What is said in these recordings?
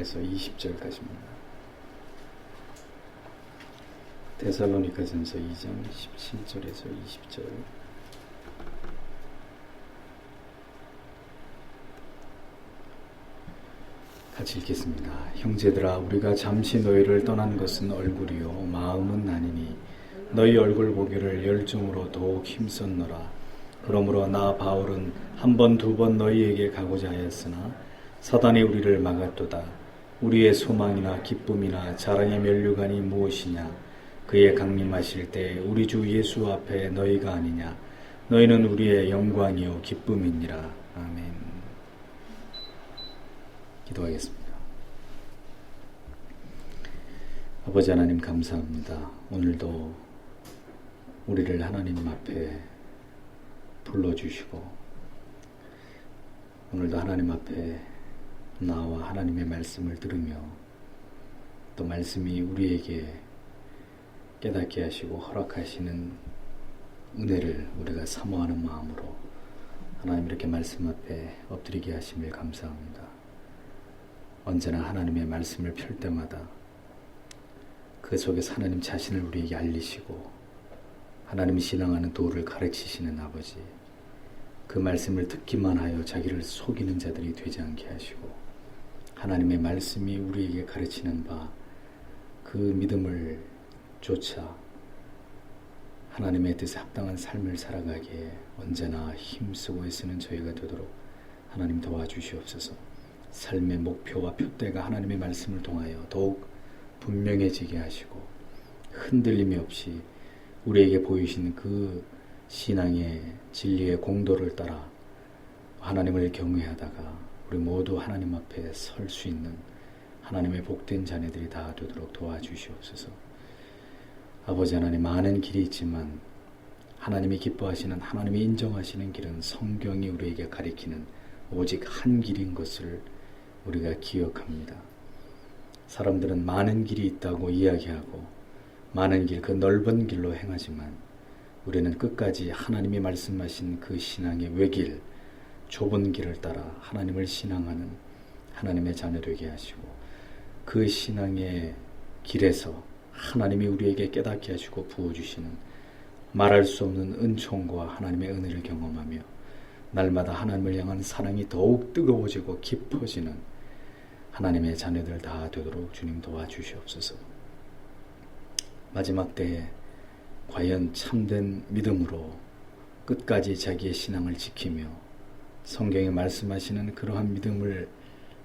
20절까지입니다. 데살로니가전서 2장 17절에서 20절. 같이 읽겠습니다. 형제들아, 우리가 잠시 너희를 떠난 것은 얼굴이요 마음은 아니니 너희 얼굴 보기를 열정으로 더욱 힘썼노라. 그러므로 나 바울은 한 번 두 번 너희에게 가고자 하였으나 사단이 우리를 막았도다. 우리의 소망이나 기쁨이나 자랑의 면류관이 무엇이냐? 그의 강림하실 때 우리 주 예수 앞에 너희가 아니냐? 너희는 우리의 영광이요 기쁨이니라. 아멘. 기도하겠습니다. 아버지 하나님 감사합니다. 오늘도 우리를 하나님 앞에 불러주시고 오늘도 하나님 앞에 나와 하나님의 말씀을 들으며 또 말씀이 우리에게 깨닫게 하시고 허락하시는 은혜를 우리가 사모하는 마음으로 하나님 이렇게 말씀 앞에 엎드리게 하심을 감사합니다. 언제나 하나님의 말씀을 펼 때마다 그 속에서 하나님 자신을 우리에게 알리시고 하나님을 신앙하는 도를 가르치시는 아버지, 그 말씀을 듣기만 하여 자기를 속이는 자들이 되지 않게 하시고 하나님의 말씀이 우리에게 가르치는 바 그 믿음을 쫓아 하나님의 뜻에 합당한 삶을 살아가기에 언제나 힘쓰고 애쓰는 저희가 되도록 하나님 도와주시옵소서. 삶의 목표와 표대가 하나님의 말씀을 통하여 더욱 분명해지게 하시고 흔들림이 없이 우리에게 보이신 그 신앙의 진리의 공도를 따라 하나님을 경외하다가 우리 모두 하나님 앞에 설 수 있는 하나님의 복된 자녀들이 다 되도록 도와주시옵소서. 아버지 하나님, 많은 길이 있지만 하나님이 기뻐하시는, 하나님이 인정하시는 길은 성경이 우리에게 가리키는 오직 한 길인 것을 우리가 기억합니다. 사람들은 많은 길이 있다고 이야기하고 많은 길, 그 넓은 길로 행하지만 우리는 끝까지 하나님이 말씀하신 그 신앙의 외길, 좁은 길을 따라 하나님을 신앙하는 하나님의 자녀 되게 하시고 그 신앙의 길에서 하나님이 우리에게 깨닫게 하시고 부어주시는 말할 수 없는 은총과 하나님의 은혜를 경험하며 날마다 하나님을 향한 사랑이 더욱 뜨거워지고 깊어지는 하나님의 자녀들 다 되도록 주님 도와주시옵소서. 마지막 때에 과연 참된 믿음으로 끝까지 자기의 신앙을 지키며 성경에 말씀하시는 그러한 믿음을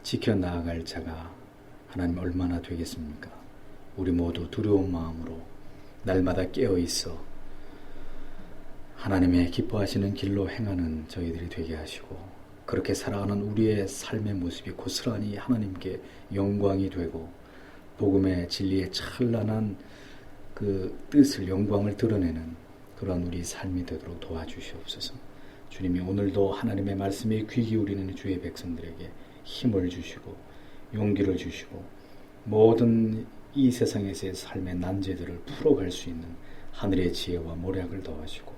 지켜나아갈 자가 하나님 얼마나 되겠습니까? 우리 모두 두려운 마음으로 날마다 깨어있어 하나님의 기뻐하시는 길로 행하는 저희들이 되게 하시고 그렇게 살아가는 우리의 삶의 모습이 고스란히 하나님께 영광이 되고 복음의 진리의 찬란한 그 뜻을, 영광을 드러내는 그런 우리 삶이 되도록 도와주시옵소서. 주님이 오늘도 하나님의 말씀에 귀 기울이는 주의 백성들에게 힘을 주시고 용기를 주시고 모든 이 세상에서의 삶의 난제들을 풀어갈 수 있는 하늘의 지혜와 모략을 더하시고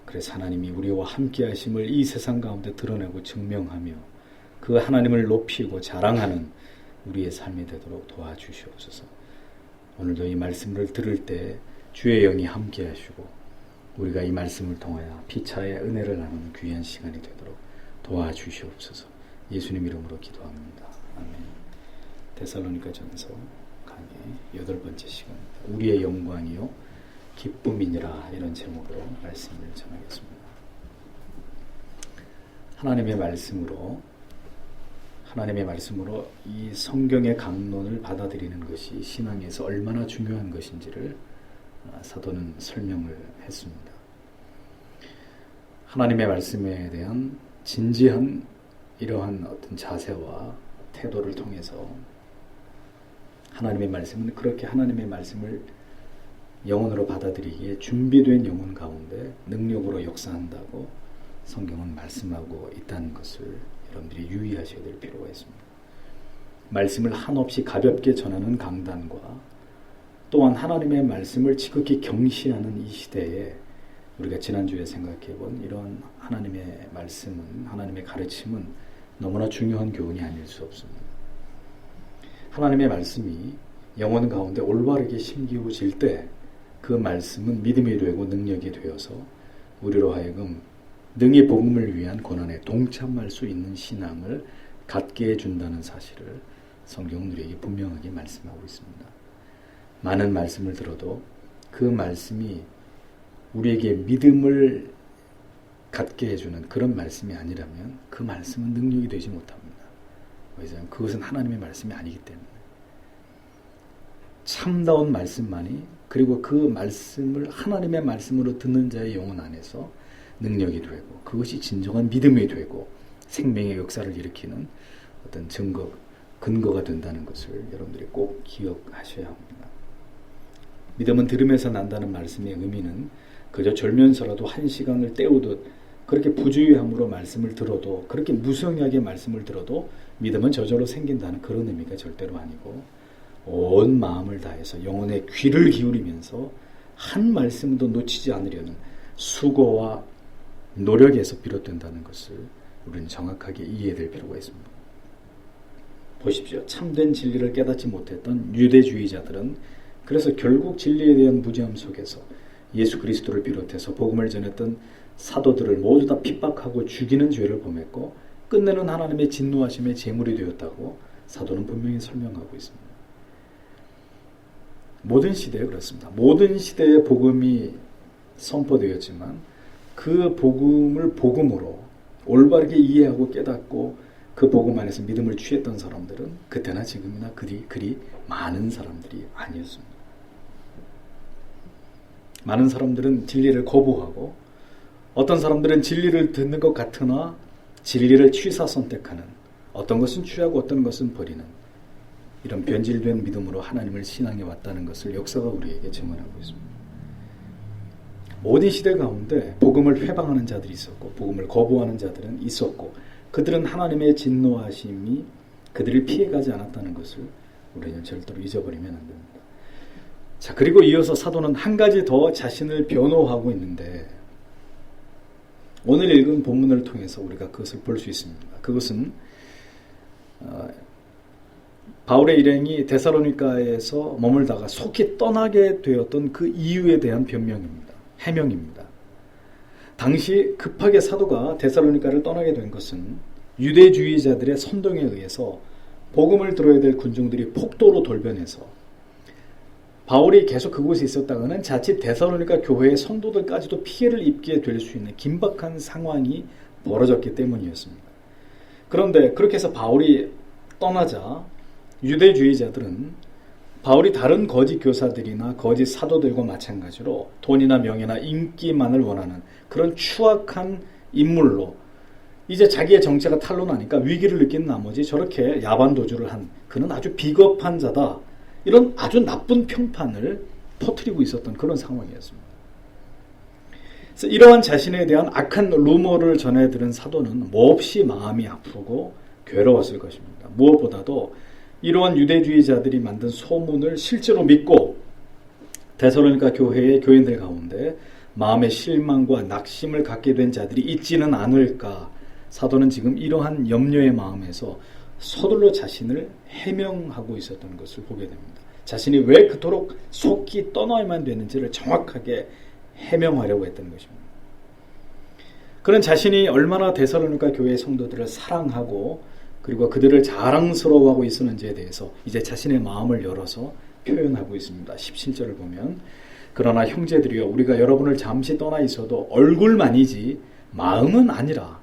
그래서 하나님이 우리와 함께 하심을 이 세상 가운데 드러내고 증명하며 그 하나님을 높이고 자랑하는 우리의 삶이 되도록 도와주시옵소서. 오늘도 이 말씀을 들을 때 주의 영이 함께 하시고 우리가 이 말씀을 통하여 피차의 은혜를 나누는 귀한 시간이 되도록 도와주시옵소서. 예수님 이름으로 기도합니다. 아멘. 데살로니가전서 강의 8번째 시간입니다. 우리의 영광이요 기쁨이니라, 이런 제목으로 말씀을 전하겠습니다. 하나님의 말씀으로 이 성경의 강론을 받아들이는 것이 신앙에서 얼마나 중요한 것인지를 사도는 설명을 했습니다. 하나님의 말씀에 대한 진지한 이러한 어떤 자세와 태도를 통해서 하나님의 말씀은 그렇게 하나님의 말씀을 영혼으로 받아들이기에 준비된 영혼 가운데 능력으로 역사한다고 성경은 말씀하고 있다는 것을 여러분들이 유의하셔야 될 필요가 있습니다. 말씀을 한없이 가볍게 전하는 강단과 또한 하나님의 말씀을 지극히 경시하는 이 시대에 우리가 지난주에 생각해본 이런 하나님의 말씀은, 하나님의 가르침은 너무나 중요한 교훈이 아닐 수 없습니다. 하나님의 말씀이 영혼 가운데 올바르게 심기워질 때 그 말씀은 믿음이 되고 능력이 되어서 우리로 하여금 능히 복음을 위한 고난에 동참할 수 있는 신앙을 갖게 해준다는 사실을 성경은 우리에게 분명하게 말씀하고 있습니다. 많은 말씀을 들어도 그 말씀이 우리에게 믿음을 갖게 해주는 그런 말씀이 아니라면 그 말씀은 능력이 되지 못합니다. 왜냐하면 그것은 하나님의 말씀이 아니기 때문에. 참다운 말씀만이, 그리고 그 말씀을 하나님의 말씀으로 듣는 자의 영혼 안에서 능력이 되고 그것이 진정한 믿음이 되고 생명의 역사를 일으키는 어떤 근거가 된다는 것을 여러분들이 꼭 기억하셔야 합니다. 믿음은 들음에서 난다는 말씀의 의미는 그저 졸면서라도 한 시간을 때우듯 그렇게 부주의함으로 말씀을 들어도, 그렇게 무성하게 말씀을 들어도 믿음은 저절로 생긴다는 그런 의미가 절대로 아니고, 온 마음을 다해서 영혼의 귀를 기울이면서 한 말씀도 놓치지 않으려는 수고와 노력에서 비롯된다는 것을 우리는 정확하게 이해될 필요가 있습니다. 보십시오. 참된 진리를 깨닫지 못했던 유대주의자들은 그래서 결국 진리에 대한 무지함 속에서 예수 그리스도를 비롯해서 복음을 전했던 사도들을 모두 다 핍박하고 죽이는 죄를 범했고 끝내는 하나님의 진노하심의 제물이 되었다고 사도는 분명히 설명하고 있습니다. 모든 시대에 그렇습니다. 모든 시대에 복음이 선포되었지만 그 복음을 복음으로 올바르게 이해하고 깨닫고 그 복음 안에서 믿음을 취했던 사람들은 그때나 지금이나 그리 많은 사람들이 아니었습니다. 많은 사람들은 진리를 거부하고 어떤 사람들은 진리를 듣는 것 같으나 진리를 취사 선택하는, 어떤 것은 취하고 어떤 것은 버리는 이런 변질된 믿음으로 하나님을 신앙해 왔다는 것을 역사가 우리에게 증언하고 있습니다. 모든 시대 가운데 복음을 회방하는 자들이 있었고 복음을 거부하는 자들은 있었고 그들은 하나님의 진노하심이 그들을 피해가지 않았다는 것을 우리는 절대로 잊어버리면 안 됩니다. 자, 그리고 이어서 사도는 한 가지 더 자신을 변호하고 있는데 오늘 읽은 본문을 통해서 우리가 그것을 볼 수 있습니다. 그것은 바울의 일행이 데살로니가에서 머물다가 속히 떠나게 되었던 그 이유에 대한 변명입니다. 해명입니다. 당시 급하게 사도가 데살로니가를 떠나게 된 것은 유대주의자들의 선동에 의해서 복음을 들어야 될 군중들이 폭도로 돌변해서 바울이 계속 그곳에 있었다가는 자칫 데살로니가 교회의 성도들까지도 피해를 입게 될 수 있는 긴박한 상황이 벌어졌기 때문이었습니다. 그런데 그렇게 해서 바울이 떠나자 유대주의자들은 바울이 다른 거짓 교사들이나 거짓 사도들과 마찬가지로 돈이나 명예나 인기만을 원하는 그런 추악한 인물로 이제 자기의 정체가 탄로나니까 위기를 느낀 나머지 저렇게 야반도주를 한 그는 아주 비겁한 자다, 이런 아주 나쁜 평판을 퍼뜨리고 있었던 그런 상황이었습니다. 그래서 이러한 자신에 대한 악한 루머를 전해들은 사도는 몹시 마음이 아프고 괴로웠을 것입니다. 무엇보다도 이러한 유대주의자들이 만든 소문을 실제로 믿고 데살로니가 교회의 교인들 가운데 마음의 실망과 낙심을 갖게 된 자들이 있지는 않을까. 사도는 지금 이러한 염려의 마음에서 서둘러 자신을 해명하고 있었던 것을 보게 됩니다. 자신이 왜 그토록 속히 떠나야만 되는지를 정확하게 해명하려고 했던 것입니다. 그는 자신이 얼마나 데살로니가 교회의 성도들을 사랑하고 그리고 그들을 자랑스러워하고 있었는지에 대해서 이제 자신의 마음을 열어서 표현하고 있습니다. 17절을 보면 그러나 형제들이여 우리가 여러분을 잠시 떠나 있어도 얼굴만이지 마음은 아니라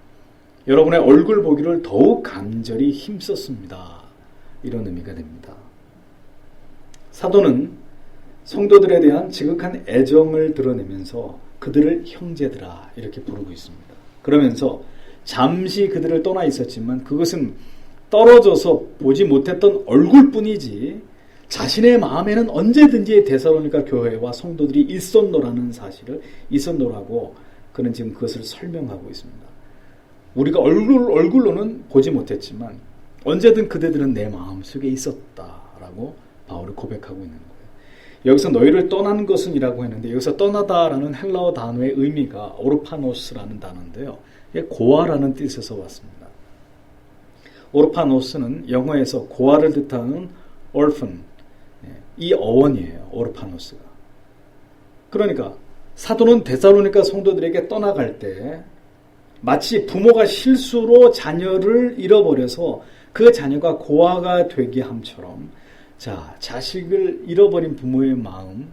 여러분의 얼굴 보기를 더욱 간절히 힘썼습니다. 이런 의미가 됩니다. 사도는 성도들에 대한 지극한 애정을 드러내면서 그들을 형제들아 이렇게 부르고 있습니다. 그러면서 잠시 그들을 떠나 있었지만 그것은 떨어져서 보지 못했던 얼굴뿐이지 자신의 마음에는 언제든지 데살로니가 교회와 성도들이 있었노라고 그는 지금 그것을 설명하고 있습니다. 우리가 얼굴로는 보지 못했지만 언제든 그대들은 내 마음속에 있었다라고 바울이 고백하고 있는 거예요. 여기서 너희를 떠난 것은 이라고 했는데 여기서 떠나다라는 헬라어 단어의 의미가 오르파노스라는 단어인데요. 고아라는 뜻에서 왔습니다. 오르파노스는 영어에서 고아를 뜻하는 orphan. 이 어원이에요. 오르파노스가. 그러니까 사도는 데살로니가 성도들에게 떠나갈 때 마치 부모가 실수로 자녀를 잃어버려서 그 자녀가 고아가 되게 함처럼 자, 자식을 잃어버린 부모의 마음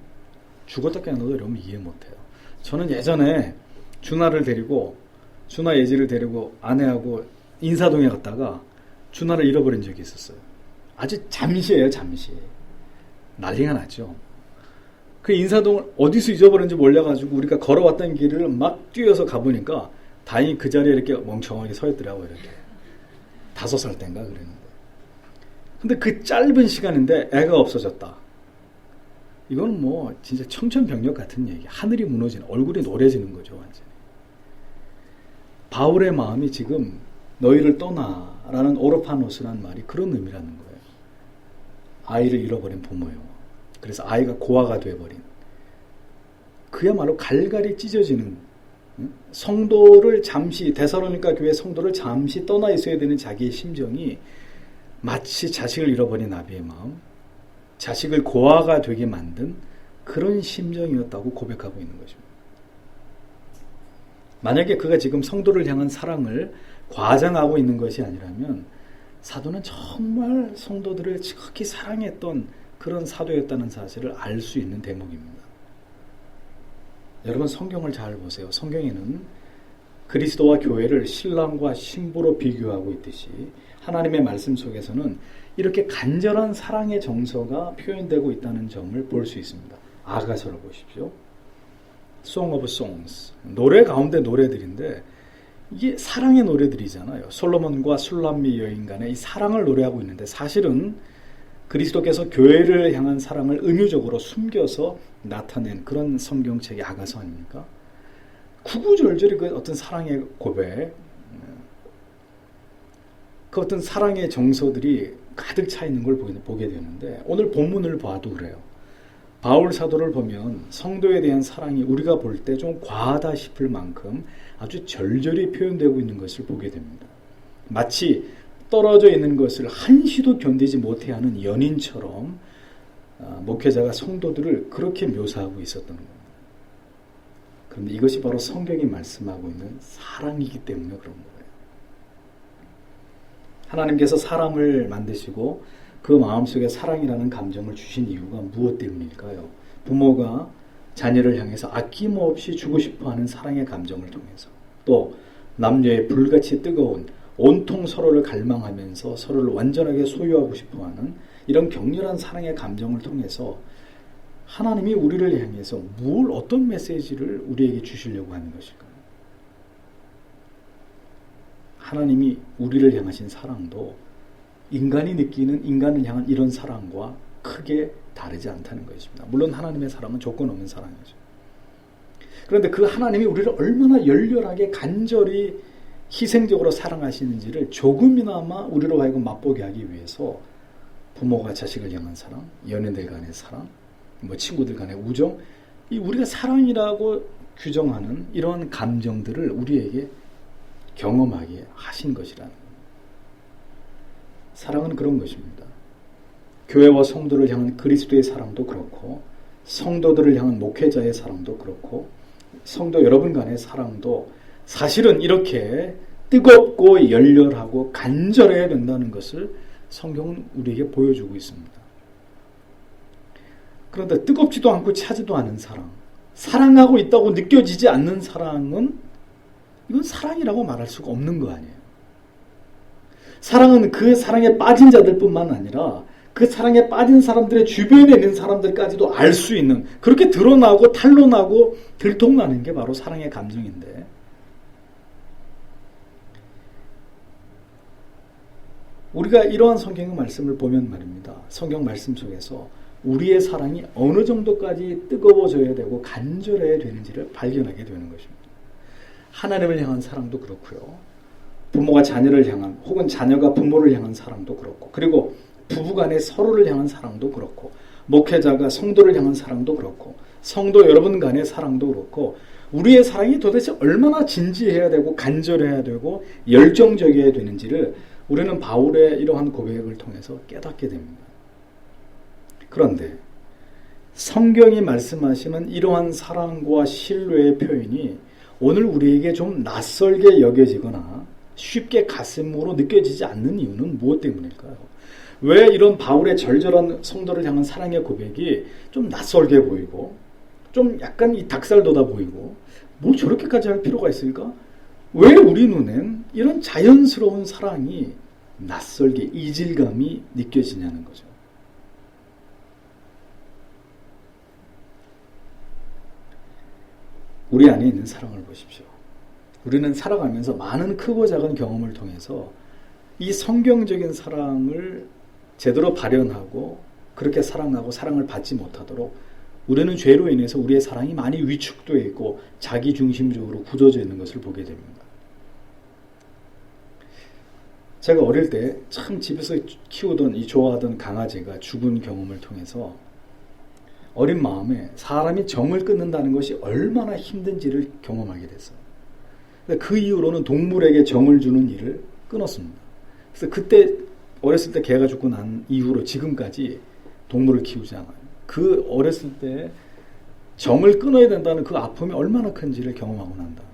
죽었다 깨어나도 여러분 이해 못해요. 저는 예전에 준하 예지를 데리고 아내하고 인사동에 갔다가 준하를 잃어버린 적이 있었어요. 아주 잠시예요, 잠시. 난리가 났죠. 그 인사동을 어디서 잊어버렸는지 몰라가지고 우리가 걸어왔던 길을 막 뛰어서 가보니까 다행히 그 자리에 이렇게 멍청하게 서 있더라고요. 이렇게 5살 땐가 그랬는데. 근데 그 짧은 시간인데 애가 없어졌다. 이거는 뭐 진짜 청천벽력 같은 얘기. 하늘이 무너지는, 얼굴이 노래지는 거죠, 완전히. 바울의 마음이 지금 너희를 떠나라는 오르파노스라는 말이 그런 의미라는 거예요. 아이를 잃어버린 부모요. 그래서 아이가 고아가 되어버린, 그야말로 갈갈이 찢어지는, 성도를 잠시, 데살로니가 교회 성도를 잠시 떠나 있어야 되는 자기의 심정이 마치 자식을 잃어버린 아비의 마음, 자식을 고아가 되게 만든 그런 심정이었다고 고백하고 있는 것입니다. 만약에 그가 지금 성도를 향한 사랑을 과장하고 있는 것이 아니라면 사도는 정말 성도들을 지극히 사랑했던 그런 사도였다는 사실을 알 수 있는 대목입니다. 여러분 성경을 잘 보세요. 성경에는 그리스도와 교회를 신랑과 신부로 비교하고 있듯이 하나님의 말씀 속에서는 이렇게 간절한 사랑의 정서가 표현되고 있다는 점을 볼 수 있습니다. 아가서를 보십시오. Song of Songs. 노래 가운데 노래들인데 이게 사랑의 노래들이잖아요. 솔로몬과 술람미 여인 간의 이 사랑을 노래하고 있는데 사실은 그리스도께서 교회를 향한 사랑을 은유적으로 숨겨서 나타낸 그런 성경책이 아가서 아닙니까? 구구절절히 그 어떤 사랑의 고백, 그 어떤 사랑의 정서들이 가득 차 있는 걸 보게 되는데 오늘 본문을 봐도 그래요. 바울 사도를 보면 성도에 대한 사랑이 우리가 볼 때 좀 과하다 싶을 만큼 아주 절절히 표현되고 있는 것을 보게 됩니다. 마치 떨어져 있는 것을 한시도 견디지 못해하는 연인처럼 목회자가 성도들을 그렇게 묘사하고 있었던 겁니다. 그런데 이것이 바로 성경이 말씀하고 있는 사랑이기 때문에 그런 거예요. 하나님께서 사람을 만드시고 그 마음속에 사랑이라는 감정을 주신 이유가 무엇 때문일까요? 부모가 자녀를 향해서 아낌없이 주고 싶어하는 사랑의 감정을 통해서, 또 남녀의 불같이 뜨거운 온통 서로를 갈망하면서 서로를 완전하게 소유하고 싶어하는 이런 격렬한 사랑의 감정을 통해서 하나님이 우리를 향해서 어떤 메시지를 우리에게 주시려고 하는 것일까요? 하나님이 우리를 향하신 사랑도 인간이 느끼는 인간을 향한 이런 사랑과 크게 다르지 않다는 것입니다. 물론 하나님의 사랑은 조건 없는 사랑이죠. 그런데 그 하나님이 우리를 얼마나 열렬하게 간절히 희생적으로 사랑하시는지를 조금이나마 우리로 하여금 맛보게 하기 위해서 부모가 자식을 향한 사랑, 연인들 간의 사랑, 친구들 간의 우정, 이 우리가 사랑이라고 규정하는 이런 감정들을 우리에게 경험하게 하신 것이라는 겁니다. 사랑은 그런 것입니다. 교회와 성도를 향한 그리스도의 사랑도 그렇고 성도들을 향한 목회자의 사랑도 그렇고 성도 여러분 간의 사랑도 사실은 이렇게 뜨겁고 열렬하고 간절해야 된다는 것을 성경은 우리에게 보여주고 있습니다. 그런데 뜨겁지도 않고 차지도 않은 사랑, 사랑하고 있다고 느껴지지 않는 사랑은 이건 사랑이라고 말할 수가 없는 거 아니에요. 사랑은 그 사랑에 빠진 자들뿐만 아니라 그 사랑에 빠진 사람들의 주변에 있는 사람들까지도 알 수 있는, 그렇게 드러나고 탄로나고 들통나는 게 바로 사랑의 감정인데, 우리가 이러한 성경의 말씀을 보면 말입니다. 성경 말씀 속에서 우리의 사랑이 어느 정도까지 뜨거워져야 되고 간절해야 되는지를 발견하게 되는 것입니다. 하나님을 향한 사랑도 그렇고요. 부모가 자녀를 향한, 혹은 자녀가 부모를 향한 사랑도 그렇고, 그리고 부부간의 서로를 향한 사랑도 그렇고, 목회자가 성도를 향한 사랑도 그렇고, 성도 여러분 간의 사랑도 그렇고, 우리의 사랑이 도대체 얼마나 진지해야 되고 간절해야 되고 열정적이어야 되는지를 우리는 바울의 이러한 고백을 통해서 깨닫게 됩니다. 그런데 성경이 말씀하시는 이러한 사랑과 신뢰의 표현이 오늘 우리에게 좀 낯설게 여겨지거나 쉽게 가슴으로 느껴지지 않는 이유는 무엇 때문일까요? 왜 이런 바울의 절절한 성도를 향한 사랑의 고백이 좀 낯설게 보이고 좀 약간 이 닭살 돋아 보이고 뭐 저렇게까지 할 필요가 있을까? 왜 우리 눈엔 이런 자연스러운 사랑이 낯설게 이질감이 느껴지냐는 거죠. 우리 안에 있는 사랑을 보십시오. 우리는 살아가면서 많은 크고 작은 경험을 통해서 이 성경적인 사랑을 제대로 발현하고 그렇게 사랑하고 사랑을 받지 못하도록 우리는 죄로 인해서 우리의 사랑이 많이 위축되어 있고 자기중심적으로 굳어져 있는 것을 보게 됩니다. 제가 어릴 때 참 집에서 키우던 좋아하던 강아지가 죽은 경험을 통해서 어린 마음에 사람이 정을 끊는다는 것이 얼마나 힘든지를 경험하게 됐어요. 그 이후로는 동물에게 정을 주는 일을 끊었습니다. 그래서 그때 어렸을 때 개가 죽고 난 이후로 지금까지 동물을 키우지 않아요. 그 어렸을 때 정을 끊어야 된다는 그 아픔이 얼마나 큰지를 경험하고 난다.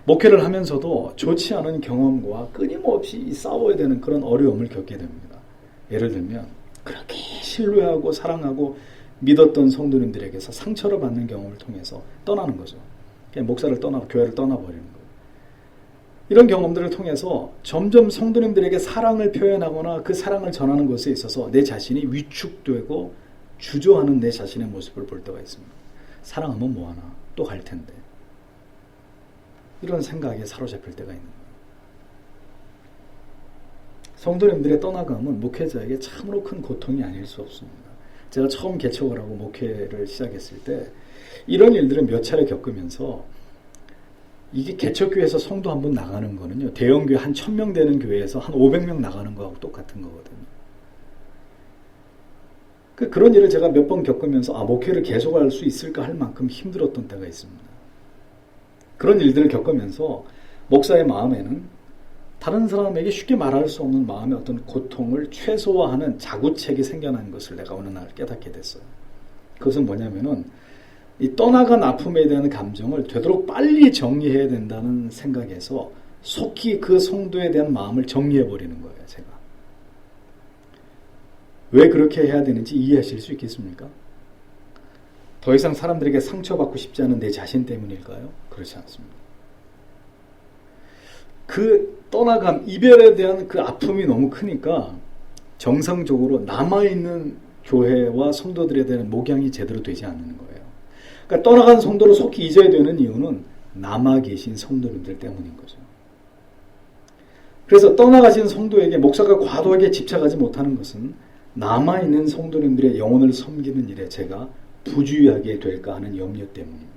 목회를 하면서도 좋지 않은 경험과 끊임없이 싸워야 되는 그런 어려움을 겪게 됩니다. 예를 들면 그렇게 신뢰하고 사랑하고 믿었던 성도님들에게서 상처를 받는 경험을 통해서 떠나는 거죠. 그냥 목사를 떠나고 교회를 떠나버리는 거예요. 이런 경험들을 통해서 점점 성도님들에게 사랑을 표현하거나 그 사랑을 전하는 것에 있어서 내 자신이 위축되고 주저하는 내 자신의 모습을 볼 때가 있습니다. 사랑하면 뭐하나 또 갈 텐데 이런 생각에 사로잡힐 때가 있는 거예요. 성도님들의 떠나감은 목회자에게 참으로 큰 고통이 아닐 수 없습니다. 제가 처음 개척을 하고 목회를 시작했을 때 이런 일들을 몇 차례 겪으면서 이게 개척교회에서 성도 한 분 나가는 거는요, 대형교회 한 1000명 되는 교회에서 한 500명 나가는 거하고 똑같은 거거든요. 그런 일을 제가 몇 번 겪으면서 목회를 계속할 수 있을까 할 만큼 힘들었던 때가 있습니다. 그런 일들을 겪으면서 목사의 마음에는 다른 사람에게 쉽게 말할 수 없는 마음의 어떤 고통을 최소화하는 자구책이 생겨난 것을 내가 어느 날 깨닫게 됐어요. 그것은 뭐냐면은 이 떠나간 아픔에 대한 감정을 되도록 빨리 정리해야 된다는 생각에서 속히 그 성도에 대한 마음을 정리해버리는 거예요, 제가. 왜 그렇게 해야 되는지 이해하실 수 있겠습니까? 더 이상 사람들에게 상처받고 싶지 않은 내 자신 때문일까요? 그렇지 않습니다. 그 떠나감, 이별에 대한 그 아픔이 너무 크니까 정상적으로 남아있는 교회와 성도들에 대한 목양이 제대로 되지 않는 거예요. 그러니까 떠나간 성도를 속히 잊어야 되는 이유는 남아 계신 성도님들 때문인 거죠. 그래서 떠나가신 성도에게 목사가 과도하게 집착하지 못하는 것은 남아있는 성도님들의 영혼을 섬기는 일에 제가 부주의하게 될까 하는 염려 때문입니다.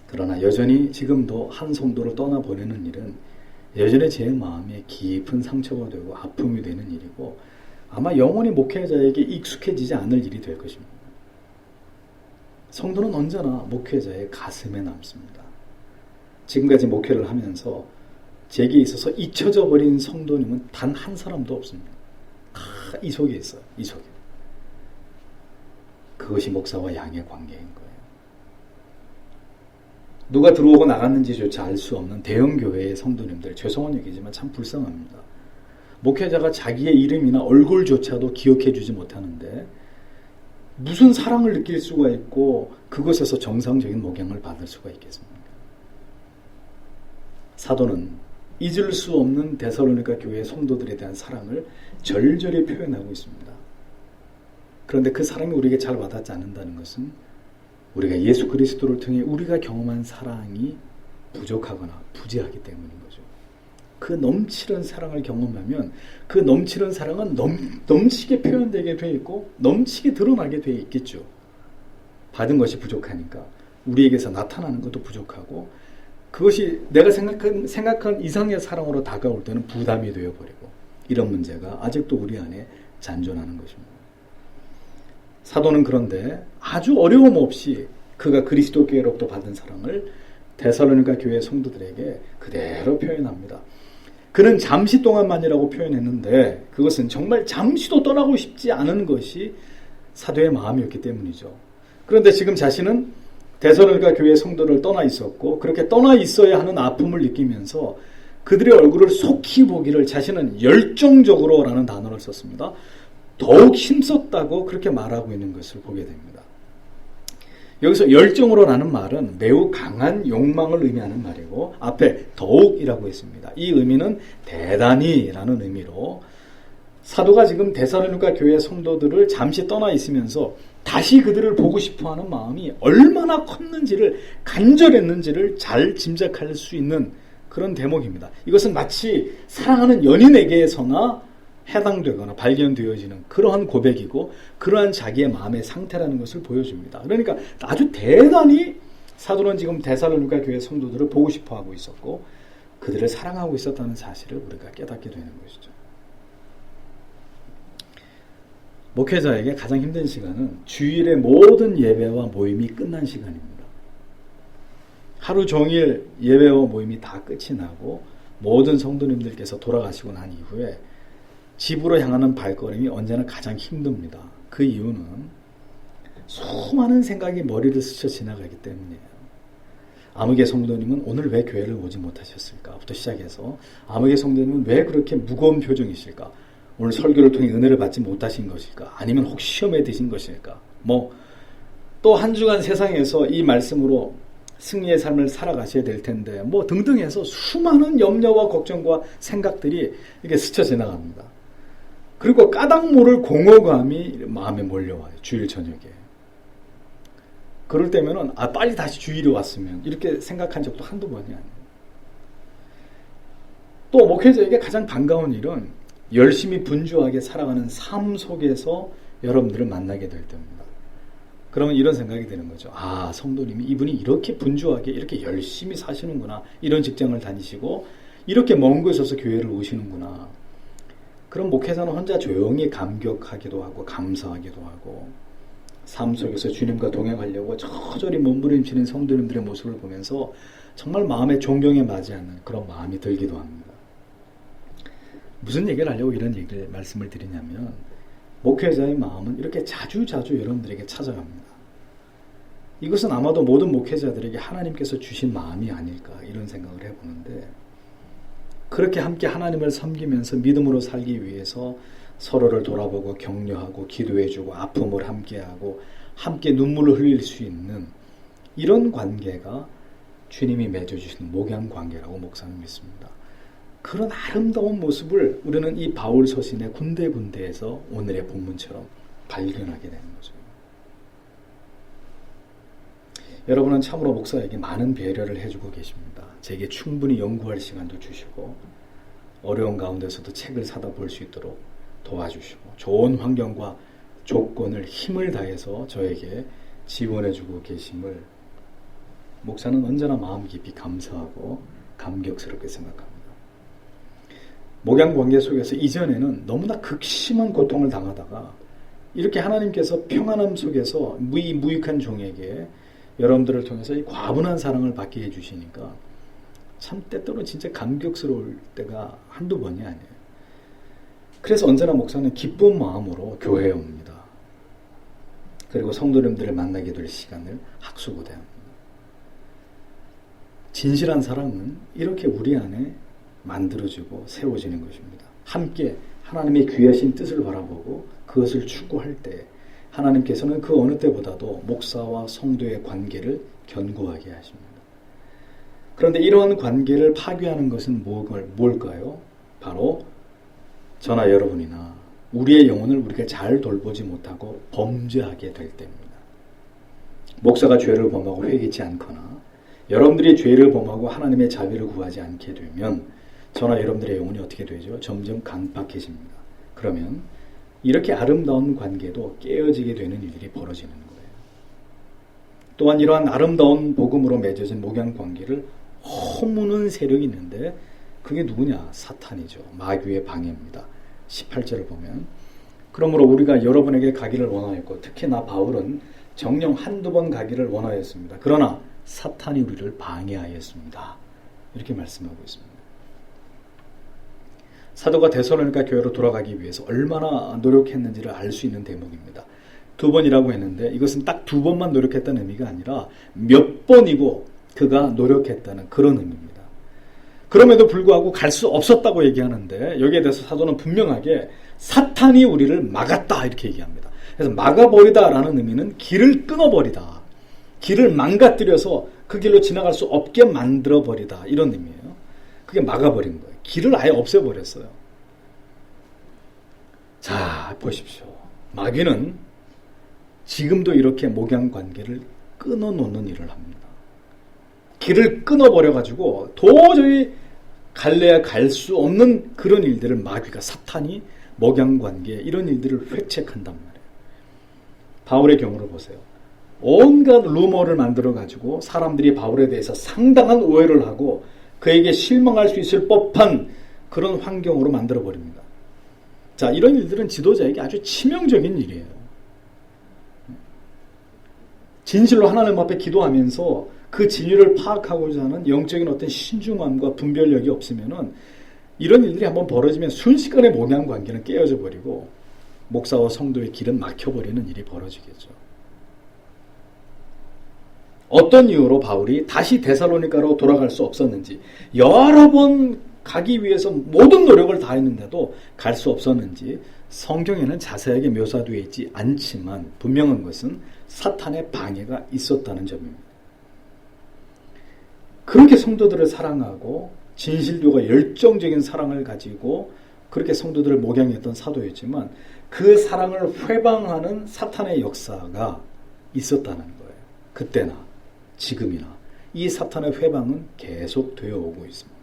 그러나 여전히 지금도 한 성도를 떠나보내는 일은 여전히 제 마음에 깊은 상처가 되고 아픔이 되는 일이고 아마 영원히 목회자에게 익숙해지지 않을 일이 될 것입니다. 성도는 언제나 목회자의 가슴에 남습니다. 지금까지 목회를 하면서 제게 있어서 잊혀져 버린 성도님은 단 한 사람도 없습니다. 다 이 속에 있어요. 이 속에. 그것이 목사와 양의 관계인 거예요. 누가 들어오고 나갔는지조차 알 수 없는 대형교회의 성도님들, 죄송한 얘기지만 참 불쌍합니다. 목회자가 자기의 이름이나 얼굴조차도 기억해주지 못하는데 무슨 사랑을 느낄 수가 있고 그것에서 정상적인 목양을 받을 수가 있겠습니까? 사도는 잊을 수 없는 데살로니가 교회의 성도들에 대한 사랑을 절절히 표현하고 있습니다. 그런데 그 사랑이 우리에게 잘 와닿지 않는다는 것은 우리가 예수 그리스도를 통해 우리가 경험한 사랑이 부족하거나 부재하기 때문인 거죠. 그 넘치는 사랑을 경험하면 그 넘치는 사랑은 넘치게 표현되게 돼 있고 넘치게 드러나게 돼 있겠죠. 받은 것이 부족하니까 우리에게서 나타나는 것도 부족하고 그것이 내가 생각한 이상의 사랑으로 다가올 때는 부담이 되어버리고 이런 문제가 아직도 우리 안에 잔존하는 것입니다. 사도는 그런데 아주 어려움 없이 그가 그리스도 교회로부터 받은 사랑을 데살로니가 교회 성도들에게 그대로 표현합니다. 그는 잠시 동안만이라고 표현했는데 그것은 정말 잠시도 떠나고 싶지 않은 것이 사도의 마음이었기 때문이죠. 그런데 지금 자신은 데살로니가 교회 성도를 떠나 있었고 그렇게 떠나 있어야 하는 아픔을 느끼면서 그들의 얼굴을 속히 보기를 자신은 열정적으로 라는 단어를 썼습니다. 더욱 힘썼다고 그렇게 말하고 있는 것을 보게 됩니다. 여기서 열정으로라는 말은 매우 강한 욕망을 의미하는 말이고 앞에 더욱이라고 했습니다. 이 의미는 대단히라는 의미로 사도가 지금 데살로니가 교회 성도들을 잠시 떠나 있으면서 다시 그들을 보고 싶어하는 마음이 얼마나 컸는지를 간절했는지를 잘 짐작할 수 있는 그런 대목입니다. 이것은 마치 사랑하는 연인에게서나 해당되거나 발견되어지는 그러한 고백이고 그러한 자기의 마음의 상태라는 것을 보여줍니다. 그러니까 아주 대단히 사도는 지금 데살로니가 교회 성도들을 보고 싶어하고 있었고 그들을 사랑하고 있었다는 사실을 우리가 깨닫게 되는 것이죠. 목회자에게 가장 힘든 시간은 주일의 모든 예배와 모임이 끝난 시간입니다. 하루 종일 예배와 모임이 다 끝이 나고 모든 성도님들께서 돌아가시고 난 이후에 집으로 향하는 발걸음이 언제나 가장 힘듭니다. 그 이유는 수많은 생각이 머리를 스쳐 지나가기 때문이에요. 아무개 성도님은 오늘 왜 교회를 오지 못하셨을까? 부터 시작해서 아무개 성도님은 왜 그렇게 무거운 표정이실까? 오늘 설교를 통해 은혜를 받지 못하신 것일까? 아니면 혹시 시험에 드신 것일까? 또 한 주간 세상에서 이 말씀으로 승리의 삶을 살아가셔야 될 텐데 등등 해서 수많은 염려와 걱정과 생각들이 이렇게 스쳐 지나갑니다. 그리고 까닭 모를 공허감이 마음에 몰려와요. 주일 저녁에. 그럴 때면은 빨리 다시 주일이 왔으면 이렇게 생각한 적도 한두 번이 아니에요. 또 목회자에게 가장 반가운 일은 열심히 분주하게 살아가는 삶 속에서 여러분들을 만나게 될 때입니다. 그러면 이런 생각이 드는 거죠. 성도님이 이분이 이렇게 분주하게 이렇게 열심히 사시는구나. 이런 직장을 다니시고 이렇게 먼 곳에서 교회를 오시는구나. 그럼 목회자는 혼자 조용히 감격하기도 하고 감사하기도 하고 삶 속에서 주님과 동행하려고 저절히 몸부림치는 성도님들의 모습을 보면서 정말 마음의 존경에 맞이하는 그런 마음이 들기도 합니다. 무슨 얘기를 하려고 이런 말씀을 드리냐면 목회자의 마음은 이렇게 자주자주 여러분들에게 찾아갑니다. 이것은 아마도 모든 목회자들에게 하나님께서 주신 마음이 아닐까 이런 생각을 해보는데 그렇게 함께 하나님을 섬기면서 믿음으로 살기 위해서 서로를 돌아보고 격려하고 기도해주고 아픔을 함께하고 함께 눈물을 흘릴 수 있는 이런 관계가 주님이 맺어주시는 목양 관계라고 목사는 믿습니다. 그런 아름다운 모습을 우리는 이 바울 서신의 군데군데에서 오늘의 본문처럼 발견하게 되는 거죠. 여러분은 참으로 목사에게 많은 배려를 해주고 계십니다. 제게 충분히 연구할 시간도 주시고 어려운 가운데서도 책을 사다 볼 수 있도록 도와주시고 좋은 환경과 조건을 힘을 다해서 저에게 지원해주고 계심을 목사는 언제나 마음 깊이 감사하고 감격스럽게 생각합니다. 목양관계 속에서 이전에는 너무나 극심한 고통을 당하다가 이렇게 하나님께서 평안함 속에서 무익한 종에게 여러분들을 통해서 이 과분한 사랑을 받게 해주시니까 참 때때로 진짜 감격스러울 때가 한두 번이 아니에요. 그래서 언제나 목사는 기쁜 마음으로 교회에 옵니다. 그리고 성도님들을 만나게 될 시간을 학수고대합니다. 진실한 사랑은 이렇게 우리 안에 만들어지고 세워지는 것입니다. 함께 하나님의 귀하신 뜻을 바라보고 그것을 추구할 때 하나님께서는 그 어느 때보다도 목사와 성도의 관계를 견고하게 하십니다. 그런데 이러한 관계를 파괴하는 것은 뭘까요? 바로 저나 여러분이나 우리의 영혼을 우리가 잘 돌보지 못하고 범죄하게 될 때입니다. 목사가 죄를 범하고 회개치 않거나 여러분들이 죄를 범하고 하나님의 자비를 구하지 않게 되면 저나 여러분들의 영혼이 어떻게 되죠? 점점 강팍해집니다. 그러면 이렇게 아름다운 관계도 깨어지게 되는 일들이 벌어지는 거예요. 또한 이러한 아름다운 복음으로 맺어진 목양 관계를 허무는 세력이 있는데 그게 누구냐? 사탄이죠. 마귀의 방해입니다. 18절을 보면 그러므로 우리가 여러분에게 가기를 원하였고 특히 나 바울은 정령 한두 번 가기를 원하였습니다. 그러나 사탄이 우리를 방해하였습니다. 이렇게 말씀하고 있습니다. 사도가 데살로니가 교회로 돌아가기 위해서 얼마나 노력했는지를 알 수 있는 대목입니다. 2번이라고 했는데 이것은 딱 2번만 노력했다는 의미가 아니라 몇 번이고 그가 노력했다는 그런 의미입니다. 그럼에도 불구하고 갈 수 없었다고 얘기하는데 여기에 대해서 사도는 분명하게 사탄이 우리를 막았다 이렇게 얘기합니다. 그래서 막아버리다라는 의미는 길을 끊어버리다. 길을 망가뜨려서 그 길로 지나갈 수 없게 만들어버리다 이런 의미예요. 그게 막아버린 거예요. 길을 아예 없애버렸어요. 자, 보십시오. 마귀는 지금도 이렇게 목양관계를 끊어놓는 일을 합니다. 길을 끊어버려가지고 도저히 갈래야 갈 수 없는 그런 일들을 마귀가 사탄이 목양관계 이런 일들을 획책한단 말이에요. 바울의 경우를 보세요. 온갖 루머를 만들어가지고 사람들이 바울에 대해서 상당한 오해를 하고 그에게 실망할 수 있을 법한 그런 환경으로 만들어버립니다. 자, 이런 일들은 지도자에게 아주 치명적인 일이에요. 진실로 하나님 앞에 기도하면서 그 진리를 파악하고자 하는 영적인 어떤 신중함과 분별력이 없으면은 이런 일들이 한번 벌어지면 순식간에 목양관계는 깨어져 버리고 목사와 성도의 길은 막혀버리는 일이 벌어지겠죠. 어떤 이유로 바울이 다시 데살로니가로 돌아갈 수 없었는지, 여러 번 가기 위해서 모든 노력을 다했는데도 갈 수 없었는지 성경에는 자세하게 묘사되어 있지 않지만 분명한 것은 사탄의 방해가 있었다는 점입니다. 그렇게 성도들을 사랑하고 진실교가 열정적인 사랑을 가지고 그렇게 성도들을 목양했던 사도였지만 그 사랑을 회방하는 사탄의 역사가 있었다는 거예요. 그때나 지금이나 이 사탄의 회방은 계속 되어 오고 있습니다.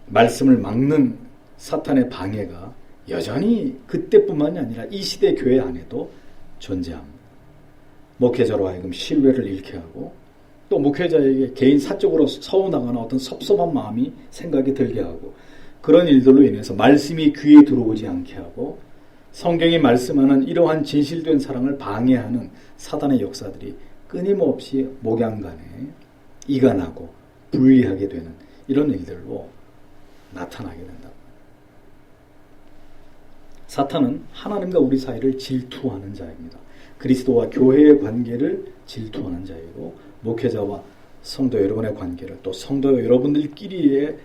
말씀을 막는 사탄의 방해가 여전히 그때뿐만이 아니라 이 시대 교회 안에도 존재합니다. 목회자로 하여금 신뢰를 잃게 하고 또 목회자에게 개인 사적으로 서운하거나 어떤 섭섭한 마음이 생각이 들게 하고 그런 일들로 인해서 말씀이 귀에 들어오지 않게 하고 성경이 말씀하는 이러한 진실된 사랑을 방해하는 사단의 역사들이 끊임없이 목양간에 이간하고 분리하게 되는 이런 일들로 나타나게 된다. 사탄은 하나님과 우리 사이를 질투하는 자입니다. 그리스도와 교회의 관계를 질투하는 자이고 목회자와 성도 여러분의 관계를 또 성도 여러분들끼리의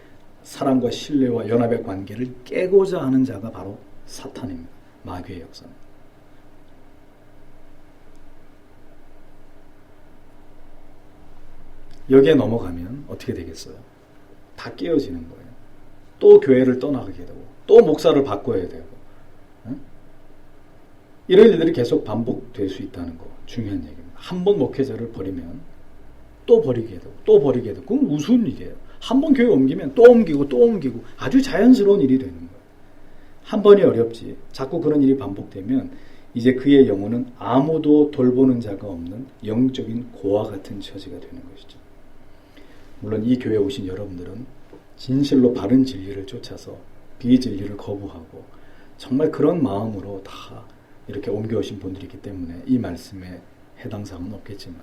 사랑과 신뢰와 연합의 관계를 깨고자 하는 자가 바로 사탄입니다. 마귀의 역사입니다. 여기에 넘어가면 어떻게 되겠어요? 다 깨어지는 거예요. 또 교회를 떠나게 되고 또 목사를 바꿔야 되고 이런 일들이 계속 반복될 수 있다는 거 중요한 얘기입니다. 한 번 목회자를 버리면 또 버리게 되고 또 버리게 되고 그건 우스운 일이에요. 한 번 교회 옮기면 또 옮기고 또 옮기고 아주 자연스러운 일이 되는 거예요. 한 번이 어렵지 자꾸 그런 일이 반복되면 이제 그의 영혼은 아무도 돌보는 자가 없는 영적인 고아 같은 처지가 되는 것이죠. 물론 이 교회에 오신 여러분들은 진실로 바른 진리를 쫓아서 비진리를 거부하고 정말 그런 마음으로 다 이렇게 옮겨오신 분들이기 때문에 이 말씀에 해당 사항은 없겠지만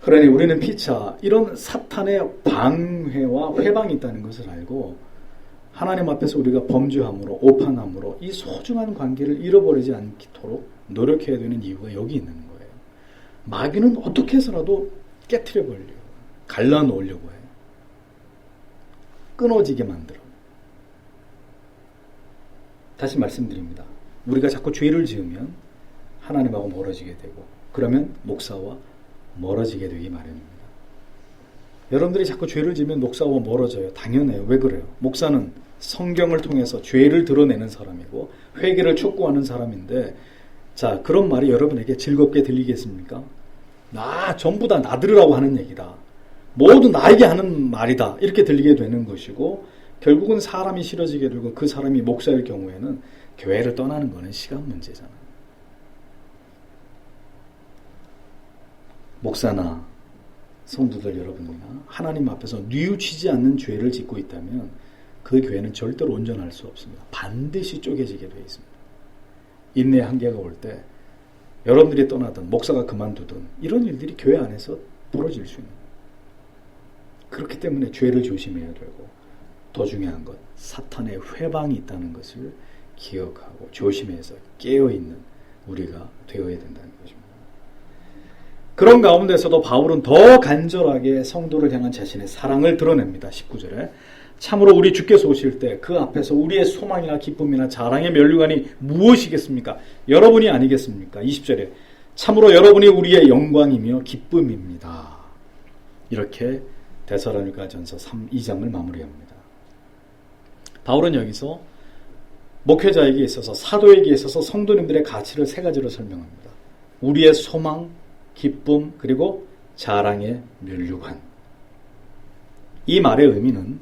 그러니 우리는 피차 이런 사탄의 방해와 회방이 있다는 것을 알고 하나님 앞에서 우리가 범죄함으로 오판함으로 이 소중한 관계를 잃어버리지 않도록 노력해야 되는 이유가 여기 있는 거예요. 마귀는 어떻게 해서라도 깨트려 버리려고 갈라놓으려고 해요. 끊어지게 만들어. 다시 말씀드립니다. 우리가 자꾸 죄를 지으면 하나님하고 멀어지게 되고 그러면 목사와 멀어지게 되기 마련입니다. 여러분들이 자꾸 죄를 지으면 목사와 멀어져요. 당연해요. 왜 그래요? 목사는 성경을 통해서 죄를 드러내는 사람이고 회개를 촉구하는 사람인데 자, 그런 말이 여러분에게 즐겁게 들리겠습니까? 전부 다 나 들으라고 하는 얘기다. 모두 나에게 하는 말이다. 이렇게 들리게 되는 것이고 결국은 사람이 싫어지게 되고 그 사람이 목사일 경우에는 교회를 떠나는 것은 시간 문제잖아요. 목사나 성도들 여러분이나 하나님 앞에서 뉘우치지 않는 죄를 짓고 있다면 그 교회는 절대로 온전할 수 없습니다. 반드시 쪼개지게 되어 있습니다. 인내의 한계가 올 때 여러분들이 떠나든 목사가 그만두든 이런 일들이 교회 안에서 벌어질 수 있는 거예요. 그렇기 때문에 죄를 조심해야 되고, 더 중요한 것, 사탄의 회방이 있다는 것을 기억하고 조심해서 깨어있는 우리가 되어야 된다는 것입니다. 그런 가운데서도 바울은 더 간절하게 성도를 향한 자신의 사랑을 드러냅니다. 19절에 참으로 우리 주께서 오실 때 그 앞에서 우리의 소망이나 기쁨이나 자랑의 면류관이 무엇이겠습니까? 여러분이 아니겠습니까? 20절에 참으로 여러분이 우리의 영광이며 기쁨입니다. 이렇게 데살로니가전서 2장을 마무리합니다. 바울은 여기서 목회자에게 있어서, 사도에게 있어서 성도님들의 가치를 세 가지로 설명합니다. 우리의 소망, 기쁨, 그리고 자랑의 면류관. 이 말의 의미는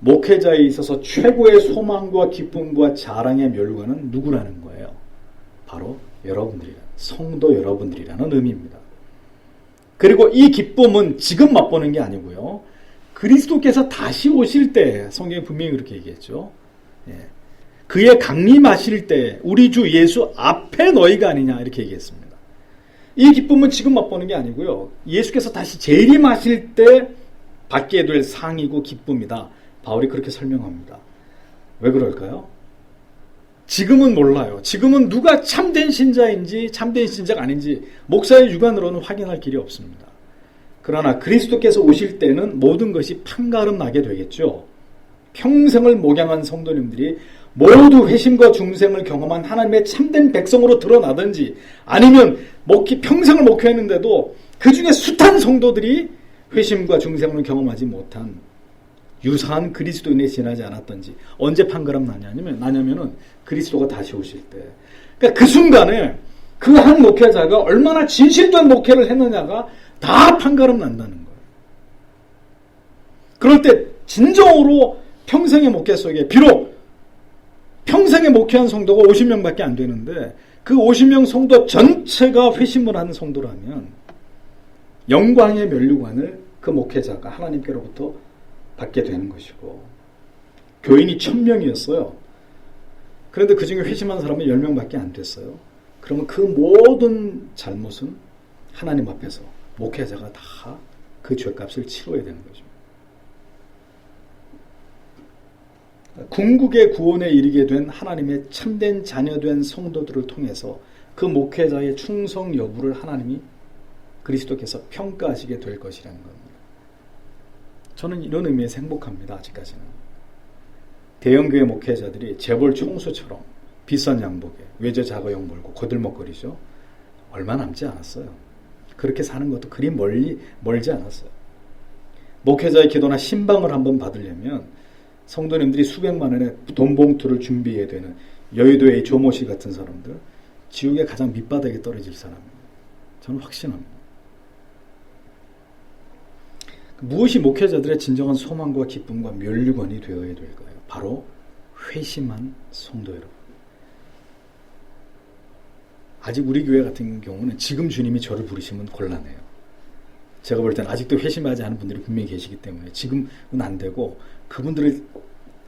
목회자에 있어서 최고의 소망과 기쁨과 자랑의 면류관은 누구라는 거예요? 바로 여러분들이라는, 성도 여러분들이라는 의미입니다. 그리고 이 기쁨은 지금 맛보는 게 아니고요, 그리스도께서 다시 오실 때, 성경이 분명히 그렇게 얘기했죠. 그의 강림하실 때 우리 주 예수 앞에 너희가 아니냐, 이렇게 얘기했습니다. 이 기쁨은 지금 맛보는 게 아니고요, 예수께서 다시 재림하실 때 받게 될 상이고 기쁨이다. 바울이 그렇게 설명합니다. 왜 그럴까요? 지금은 몰라요. 지금은 누가 참된 신자인지 참된 신자가 아닌지 목사의 주관으로는 확인할 길이 없습니다. 그러나 그리스도께서 오실 때는 모든 것이 판가름 나게 되겠죠. 평생을 목양한 성도님들이 모두 회심과 중생을 경험한 하나님의 참된 백성으로 드러나든지, 아니면 평생을 목회했는데도 그 중에 숱한 성도들이 회심과 중생을 경험하지 못한 유사한 그리스도인에 지나지 않았던지, 언제 판가름 나냐면은 그리스도가 다시 오실 때. 그러니까 그 순간에 그 한 목회자가 얼마나 진실된 목회를 했느냐가 다 판가름 난다는 거예요. 그럴 때 진정으로 평생의 목회 속에, 비록 평생에 목회한 성도가 50명밖에 안 되는데 그 50명 성도 전체가 회심을 하는 성도라면 영광의 면류관을 그 목회자가 하나님께로부터 받게 되는 것이고, 교인이 1000명이었어요. 그런데 그 중에 회심한 사람은 10명밖에 안 됐어요. 그러면 그 모든 잘못은 하나님 앞에서 목회자가 다 그 죄값을 치러야 되는 거죠. 궁극의 구원에 이르게 된 하나님의 참된 자녀된 성도들을 통해서 그 목회자의 충성 여부를 하나님이, 그리스도께서 평가하시게 될 것이라는 겁니다. 저는 이런 의미에서 행복합니다. 아직까지는. 대형교회 목회자들이 재벌 총수처럼 비싼 양복에 외제 자가용 몰고 거들먹거리죠. 얼마 남지 않았어요. 그렇게 사는 것도 그리 멀지 않았어요. 목회자의 기도나 신방을 한번 받으려면 성도님들이 수백만 원의 돈 봉투를 준비해야 되는 여의도의 조모 씨 같은 사람들, 지옥의 가장 밑바닥에 떨어질 사람입니다. 저는 확신합니다. 무엇이 목회자들의 진정한 소망과 기쁨과 면류관이 되어야 될까요? 바로 회심한 성도 여러분. 아직 우리 교회 같은 경우는 지금 주님이 저를 부르시면 곤란해요. 제가 볼 때는 아직도 회심하지 않은 분들이 분명히 계시기 때문에 지금은 안 되고, 그분들을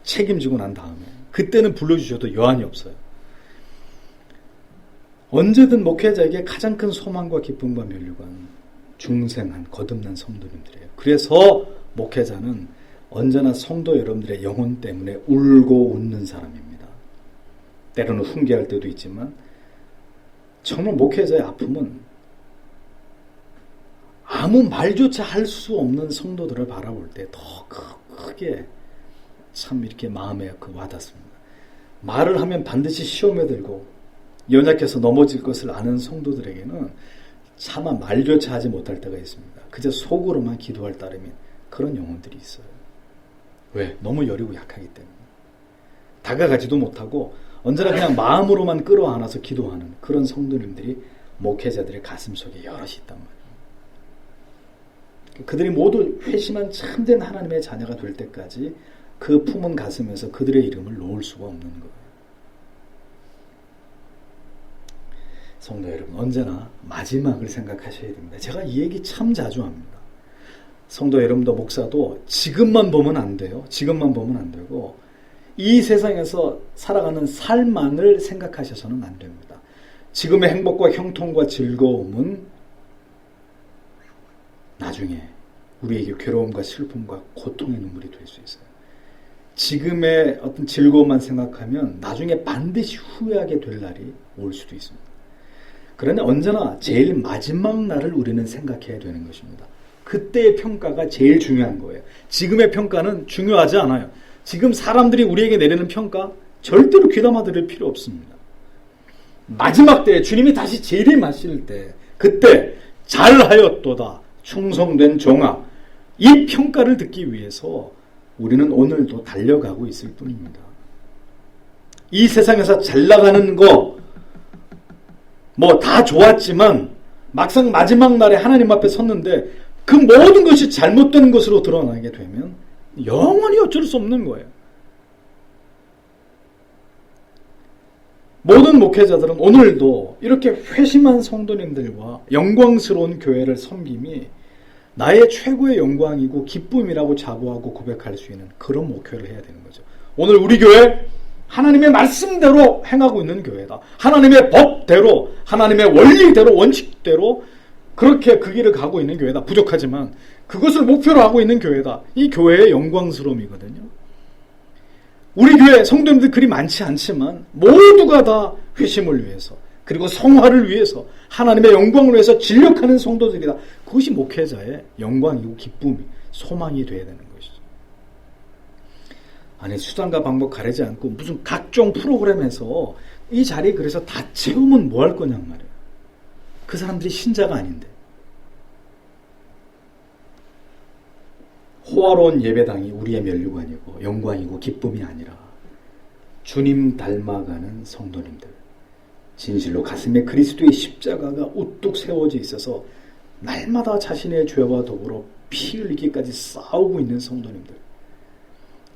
책임지고 난 다음에 그때는 불러주셔도 여한이 없어요. 언제든 목회자에게 가장 큰 소망과 기쁨과 면류관, 중생한 거듭난 성도님들이에요. 그래서 목회자는 언제나 성도 여러분들의 영혼 때문에 울고 웃는 사람입니다. 때로는 훈계할 때도 있지만, 정말 목회자의 아픔은 아무 말조차 할 수 없는 성도들을 바라볼 때 더 크게 참 이렇게 마음에 와닿습니다. 말을 하면 반드시 시험에 들고 연약해서 넘어질 것을 아는 성도들에게는 차마 말조차 하지 못할 때가 있습니다. 그저 속으로만 기도할 따름인 그런 영혼들이 있어요. 왜? 너무 여리고 약하기 때문에. 다가가지도 못하고 언제나 그냥 마음으로만 끌어안아서 기도하는 그런 성도님들이 목회자들의 가슴 속에 여럿이 있단 말이에요. 그들이 모두 회심한 참된 하나님의 자녀가 될 때까지 그 품은 가슴에서 그들의 이름을 놓을 수가 없는 거예요. 성도 여러분, 언제나 마지막을 생각하셔야 됩니다. 제가 이 얘기 참 자주 합니다. 성도 여러분도 목사도 지금만 보면 안 돼요. 지금만 보면 안 되고, 이 세상에서 살아가는 삶만을 생각하셔서는 안 됩니다. 지금의 행복과 형통과 즐거움은 나중에 우리에게 괴로움과 슬픔과 고통의 눈물이 될 수 있어요. 지금의 어떤 즐거움만 생각하면 나중에 반드시 후회하게 될 날이 올 수도 있습니다. 그런데 언제나 제일 마지막 날을 우리는 생각해야 되는 것입니다. 그때의 평가가 제일 중요한 거예요. 지금의 평가는 중요하지 않아요. 지금 사람들이 우리에게 내리는 평가 절대로 귀담아 들을 필요 없습니다. 마지막 때 주님이 다시 재림하실 때 그때 잘하였도다 충성된 종아, 이 평가를 듣기 위해서 우리는 오늘도 달려가고 있을 뿐입니다. 이 세상에서 잘 나가는 거 뭐 다 좋았지만 막상 마지막 날에 하나님 앞에 섰는데 그 모든 것이 잘못된 것으로 드러나게 되면 영원히 어쩔 수 없는 거예요. 모든 목회자들은 오늘도 이렇게 회심한 성도님들과 영광스러운 교회를 섬김이 나의 최고의 영광이고 기쁨이라고 자부하고 고백할 수 있는 그런 목회를 해야 되는 거죠. 오늘 우리 교회 하나님의 말씀대로 행하고 있는 교회다. 하나님의 법대로, 하나님의 원리대로, 원칙대로 그렇게 그 길을 가고 있는 교회다. 부족하지만 그것을 목표로 하고 있는 교회다. 이 교회의 영광스러움이거든요. 우리 교회 성도님들 그리 많지 않지만 모두가 다 회심을 위해서 그리고 성화를 위해서 하나님의 영광을 위해서 진력하는 성도들이다. 그것이 목회자의 영광이고 기쁨이 소망이 되어야 되는 것이죠. 아니 수단과 방법 가리지 않고 무슨 각종 프로그램에서 이 자리 그래서 다 채우면 뭐 할 거냔 말이에요. 그 사람들이 신자가 아닌데. 호화로운 예배당이 우리의 면류관이고 영광이고 기쁨이 아니라 주님 닮아가는 성도님들, 진실로 가슴에 그리스도의 십자가가 우뚝 세워져 있어서 날마다 자신의 죄와 더불어 피 흘리기까지 싸우고 있는 성도님들,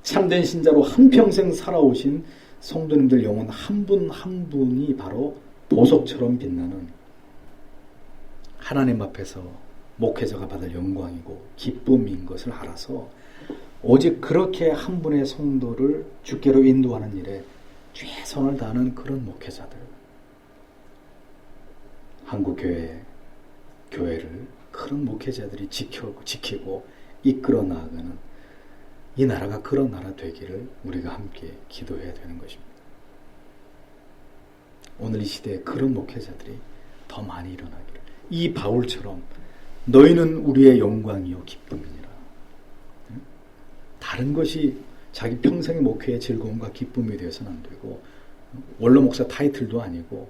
참된 신자로 한평생 살아오신 성도님들 영혼 한 분 한 분이 바로 보석처럼 빛나는 하나님 앞에서 목회자가 받을 영광이고 기쁨인 것을 알아서 오직 그렇게 한 분의 성도를 주께로 인도하는 일에 최선을 다하는 그런 목회자들, 한국교회를 그런 목회자들이 지키고 이끌어 나아가는 이 나라가 그런 나라 되기를 우리가 함께 기도해야 되는 것입니다. 오늘 이 시대에 그런 목회자들이 더 많이 일어나기를, 이 바울처럼 너희는 우리의 영광이요 기쁨이니라. 다른 것이 자기 평생의 목회의 즐거움과 기쁨이 되어서는 안 되고, 원로 목사 타이틀도 아니고,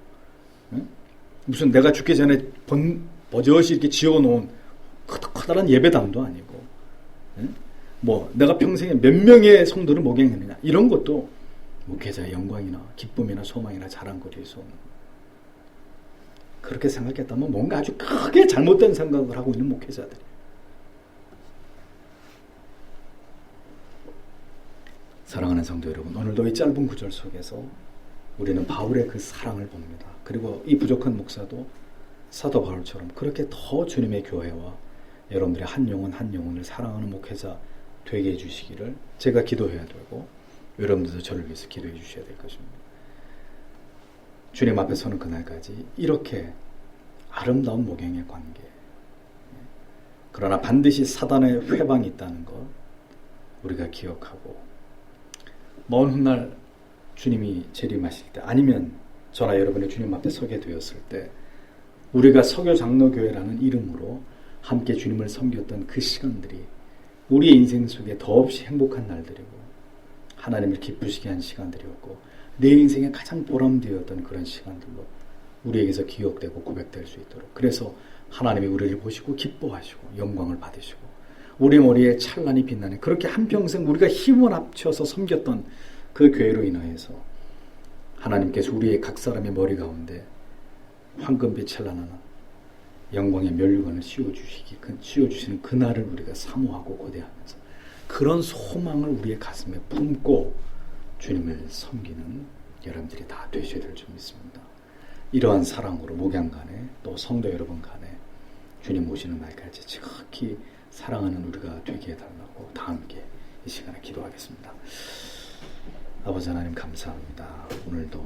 무슨 내가 죽기 전에 버젓이 이렇게 지어놓은 커다란 예배당도 아니고, 뭐 내가 평생에 몇 명의 성도를 목양했느냐, 이런 것도 목회자의 영광이나 기쁨이나 소망이나 자랑거리일 수 없는, 그렇게 생각했다면 뭔가 아주 크게 잘못된 생각을 하고 있는 목회자들. 사랑하는 성도 여러분, 오늘도 이 짧은 구절 속에서 우리는 바울의 그 사랑을 봅니다. 그리고 이 부족한 목사도 사도 바울처럼 그렇게 더 주님의 교회와 여러분들의 한 영혼 한 영혼을 사랑하는 목회자 되게 해주시기를 제가 기도해야 되고, 여러분들도 저를 위해서 기도해 주셔야 될 것입니다. 주님 앞에 서는 그날까지 이렇게 아름다운 목양의 관계, 그러나 반드시 사단의 회방이 있다는 것 우리가 기억하고, 먼 훗날 주님이 재림하실 때, 아니면 저나 여러분이 주님 앞에 서게 되었을 때, 우리가 서교장로교회라는 이름으로 함께 주님을 섬겼던 그 시간들이 우리의 인생 속에 더없이 행복한 날들이고 하나님을 기쁘시게 한 시간들이었고, 내 인생에 가장 보람되었던 그런 시간들로 우리에게서 기억되고 고백될 수 있도록, 그래서 하나님이 우리를 보시고 기뻐하시고 영광을 받으시고 우리 머리에 찬란히 빛나는, 그렇게 한평생 우리가 힘을 합쳐서 섬겼던 그 교회로 인하여서 하나님께서 우리의 각 사람의 머리 가운데 황금빛 찬란한 영광의 면류관을 씌워주시는 그날을 우리가 사모하고 고대하면서 그런 소망을 우리의 가슴에 품고 주님을 섬기는 여러분들이 다 되셔야 될 줄 믿습니다. 이러한 사랑으로 목양 간에 또 성도 여러분 간에 주님 오시는 날까지 지극히 사랑하는 우리가 되게 해달라고 다 함께 이 시간에 기도하겠습니다. 아버지 하나님 감사합니다. 오늘도